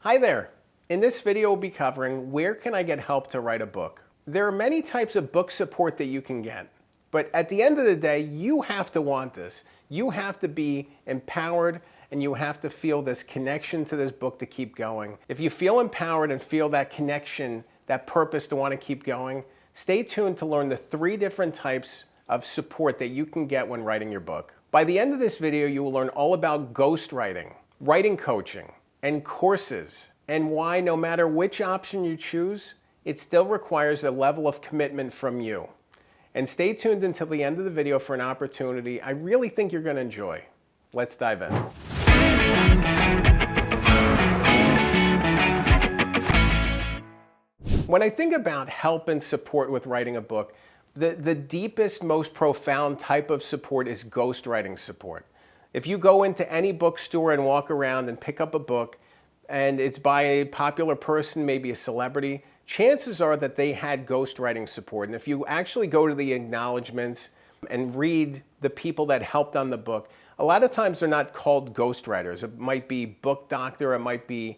Hi there. In this video we'll be covering where can I get help to write a book. There are many types of book support that you can get, but at the end of the day you have to want this. You have to be empowered and you have to feel this connection to this book to keep going. If you feel empowered and feel that connection, that purpose to want to keep going, stay tuned to learn the 3 different types of support that you can get when writing your book. By the end of this video you will learn all about ghostwriting, writing coaching, and courses, and why no matter which option you choose, it still requires a level of commitment from you. And stay tuned until the end of the video for an opportunity I really think you're going to enjoy. Let's dive in. When I think about help and support with writing a book, the deepest, most profound type of support is ghostwriting support. If you go into any bookstore and walk around and pick up a book and it's by a popular person, maybe a celebrity, chances are that they had ghostwriting support. And if you actually go to the acknowledgments and read the people that helped on the book, a lot of times they're not called ghostwriters. It might be book doctor, it might be,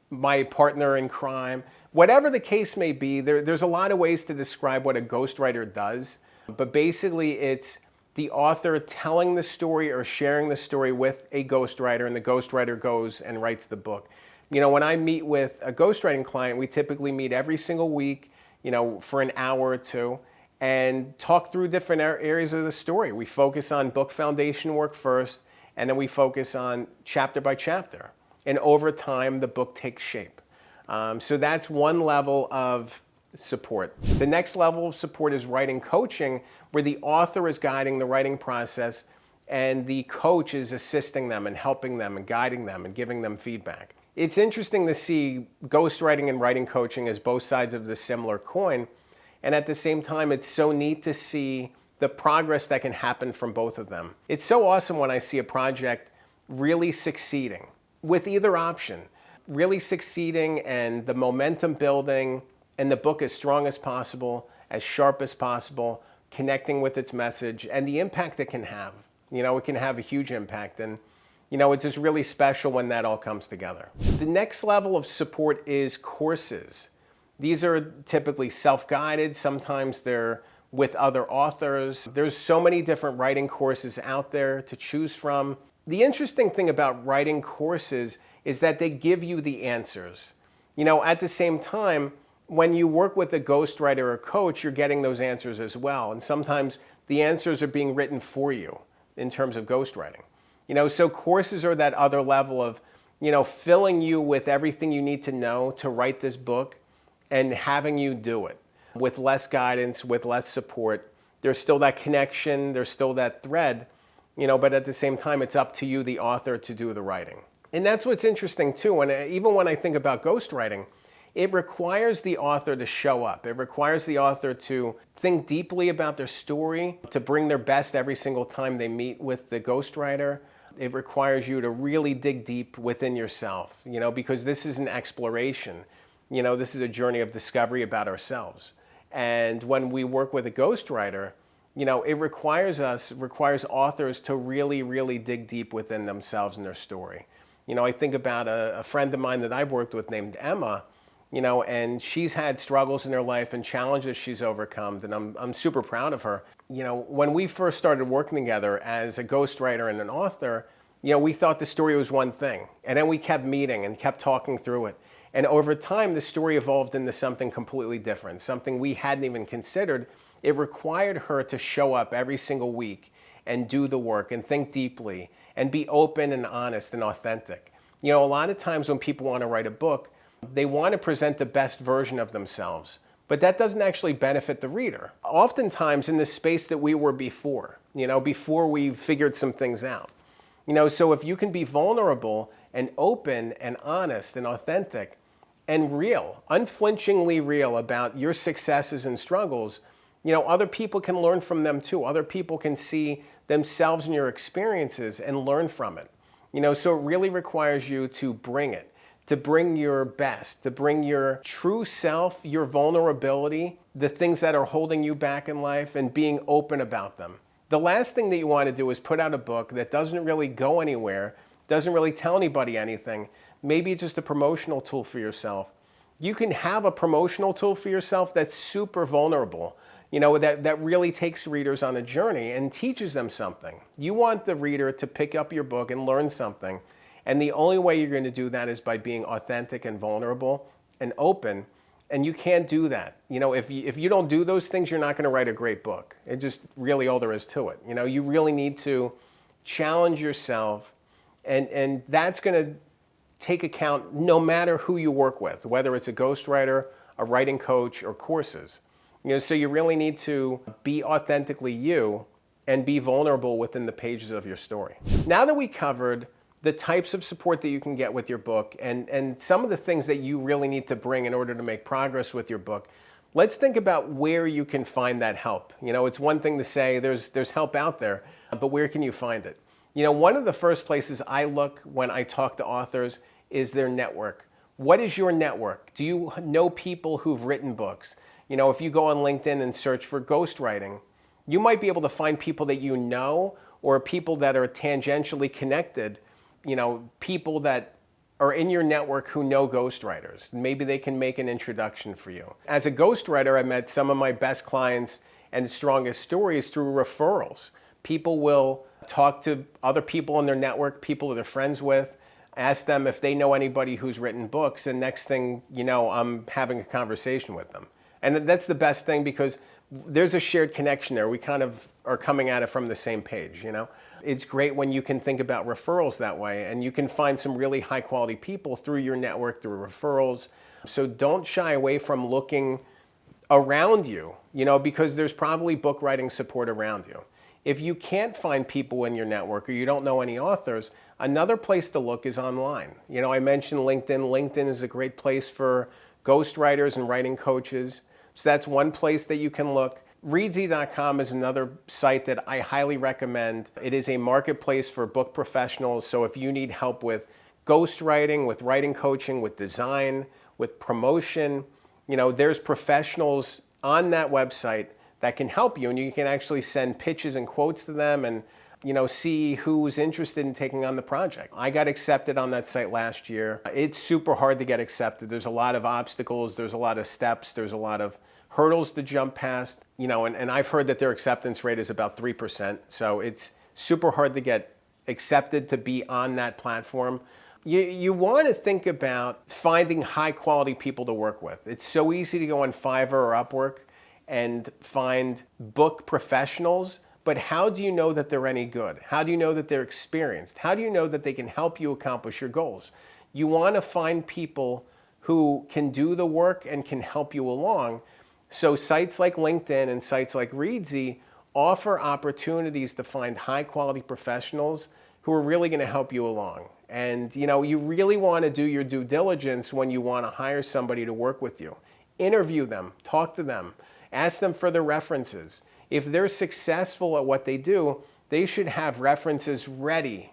my partner in crime. Whatever the case may be, there's a lot of ways to describe what a ghostwriter does. But basically it's the author telling the story or sharing the story with a ghostwriter, and the ghostwriter goes and writes the book. When I meet with a ghostwriting client, we typically meet every single week, for an hour or two and talk through different areas of the story. We focus on book foundation work first, and then we focus on chapter by chapter. And over time, the book takes shape. So that's one level of support. The next level of support is writing coaching, where the author is guiding the writing process and the coach is assisting them and helping them and guiding them and giving them feedback. It's interesting to see ghostwriting and writing coaching as both sides of the similar coin, and at the same time it's so neat to see the progress that can happen from both of them. It's so awesome when I see a project really succeeding with either option, really succeeding and the momentum building and the book as strong as possible, as sharp as possible, connecting with its message and the impact it can have. It can have a huge impact, and it's just really special when that all comes together. The next level of support is courses. These are typically self-guided, sometimes they're with other authors. There's so many different writing courses out there to choose from. The interesting thing about writing courses is that they give you the answers. At the same time, when you work with a ghostwriter or coach, you're getting those answers as well. And sometimes the answers are being written for you in terms of ghostwriting. So courses are that other level of, filling you with everything you need to know to write this book and having you do it with less guidance, with less support. There's still that connection, there's still that thread, but at the same time, it's up to you, the author, to do the writing. And that's what's interesting too. And even when I think about ghostwriting, it requires the author to show up. It requires the author to think deeply about their story, to bring their best every single time they meet with the ghostwriter. It requires you to really dig deep within yourself, because this is an exploration. This is a journey of discovery about ourselves. And when we work with a ghostwriter, it requires authors to really, really dig deep within themselves and their story. I think about a friend of mine that I've worked with named Emma, and she's had struggles in her life and challenges she's overcome, and I'm super proud of her. When we first started working together as a ghostwriter and an author, we thought the story was one thing, and then we kept meeting and kept talking through it. And over time, the story evolved into something completely different, something we hadn't even considered. It required her to show up every single week and do the work and think deeply and be open and honest and authentic. A lot of times when people want to write a book, they want to present the best version of themselves, but that doesn't actually benefit the reader. Oftentimes in the space that we were before, before we figured some things out. So if you can be vulnerable and open and honest and authentic and real, unflinchingly real about your successes and struggles, other people can learn from them too. Other people can see themselves in your experiences and learn from it. So it really requires you to bring it, to bring your best, to bring your true self, your vulnerability, the things that are holding you back in life, and being open about them. The last thing that you want to do is put out a book that doesn't really go anywhere, doesn't really tell anybody anything, maybe it's just a promotional tool for yourself. You can have a promotional tool for yourself that's super vulnerable, that really takes readers on a journey and teaches them something. You want the reader to pick up your book and learn something. And the only way you're going to do that is by being authentic and vulnerable and open. And you can't do that. If you don't do those things, you're not going to write a great book. It's just really all there is to it. You really need to challenge yourself, and that's going to take account no matter who you work with, whether it's a ghostwriter, a writing coach, or courses. So you really need to be authentically you and be vulnerable within the pages of your story. Now that we covered the types of support that you can get with your book and some of the things that you really need to bring in order to make progress with your book, let's think about where you can find that help. It's one thing to say there's help out there, but where can you find it? One of the first places I look when I talk to authors is their network. What is your network? Do you know people who've written books? If you go on LinkedIn and search for ghostwriting, you might be able to find people that you know or people that are tangentially connected, people that are in your network who know ghostwriters. Maybe they can make an introduction for you. As a ghostwriter, I met some of my best clients and strongest stories through referrals. People will talk to other people in their network, people they're friends with, ask them if they know anybody who's written books, and next thing you know, I'm having a conversation with them. And that's the best thing because there's a shared connection there. We kind of are coming at it from the same page, It's great when you can think about referrals that way, and you can find some really high quality people through your network, through referrals. So don't shy away from looking around you, because there's probably book writing support around you. If you can't find people in your network or you don't know any authors, another place to look is online. I mentioned LinkedIn. LinkedIn is a great place for ghostwriters and writing coaches. So that's one place that you can look. Readsy.com is another site that I highly recommend. It is a marketplace for book professionals. So if you need help with ghostwriting, with writing coaching, with design, with promotion, there's professionals on that website that can help you, and you can actually send pitches and quotes to them and see who's interested in taking on the project. I got accepted on that site last year. It's super hard to get accepted. There's a lot of obstacles, there's a lot of steps, there's a lot of hurdles to jump past, and I've heard that their acceptance rate is about 3%. So it's super hard to get accepted to be on that platform. You want to think about finding high quality people to work with. It's so easy to go on Fiverr or Upwork and find book professionals, but how do you know that they're any good? How do you know that they're experienced? How do you know that they can help you accomplish your goals? You want to find people who can do the work and can help you along. So sites like LinkedIn and sites like Readsy offer opportunities to find high quality professionals who are really going to help you along. And you really want to do your due diligence when you want to hire somebody to work with you. Interview them, talk to them, ask them for their references. If they're successful at what they do, they should have references ready,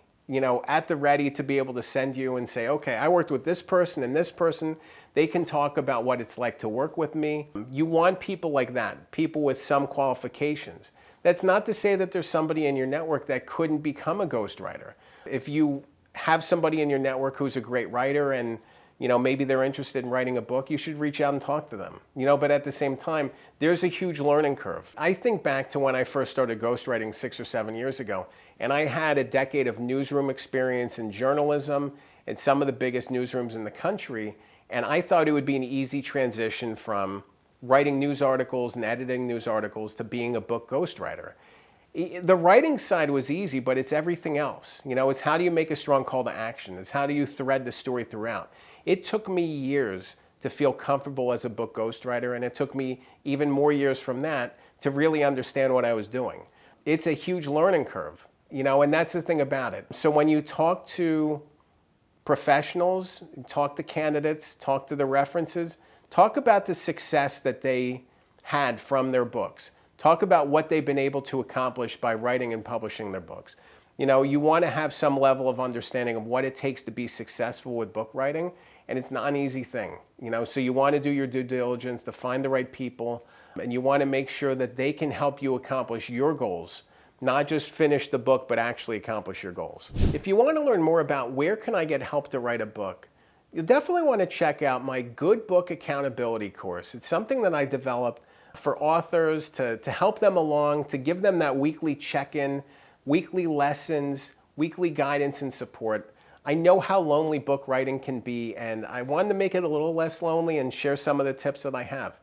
at the ready to be able to send you and say, okay, I worked with this person and this person. They can talk about what it's like to work with me. You want people like that, people with some qualifications. That's not to say that there's somebody in your network that couldn't become a ghostwriter. If you have somebody in your network who's a great writer and maybe they're interested in writing a book, you should reach out and talk to them. But at the same time, there's a huge learning curve. I think back to when I first started ghostwriting 6 or 7 years ago, and I had a decade of newsroom experience in journalism in some of the biggest newsrooms in the country, and I thought it would be an easy transition from writing news articles and editing news articles to being a book ghostwriter. The writing side was easy, but it's everything else. It's how do you make a strong call to action? It's how do you thread the story throughout? It took me years to feel comfortable as a book ghostwriter, and it took me even more years from that to really understand what I was doing. It's a huge learning curve, and that's the thing about it. So when you talk to professionals, talk to candidates, talk to the references, talk about the success that they had from their books. Talk about what they've been able to accomplish by writing and publishing their books. You want to have some level of understanding of what it takes to be successful with book writing, and it's not an easy thing. So you want to do your due diligence to find the right people, and you want to make sure that they can help you accomplish your goals, not just finish the book, but actually accomplish your goals. If you want to learn more about where can I get help to write a book, You'll definitely want to check out my Good Book Accountability course. It's something that I developed for authors to help them along, to give them that weekly check-in, weekly lessons, weekly guidance and support. I know how lonely book writing can be, and I wanted to make it a little less lonely and share some of the tips that I have.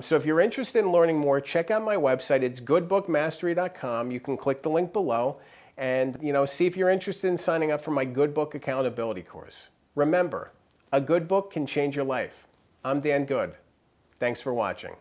So if you're interested in learning more, check out my website. It's goodbookmastery.com. You can click the link below and see if you're interested in signing up for my Good Book Accountability course. Remember, a good book can change your life. I'm Dan Good. Thanks for watching.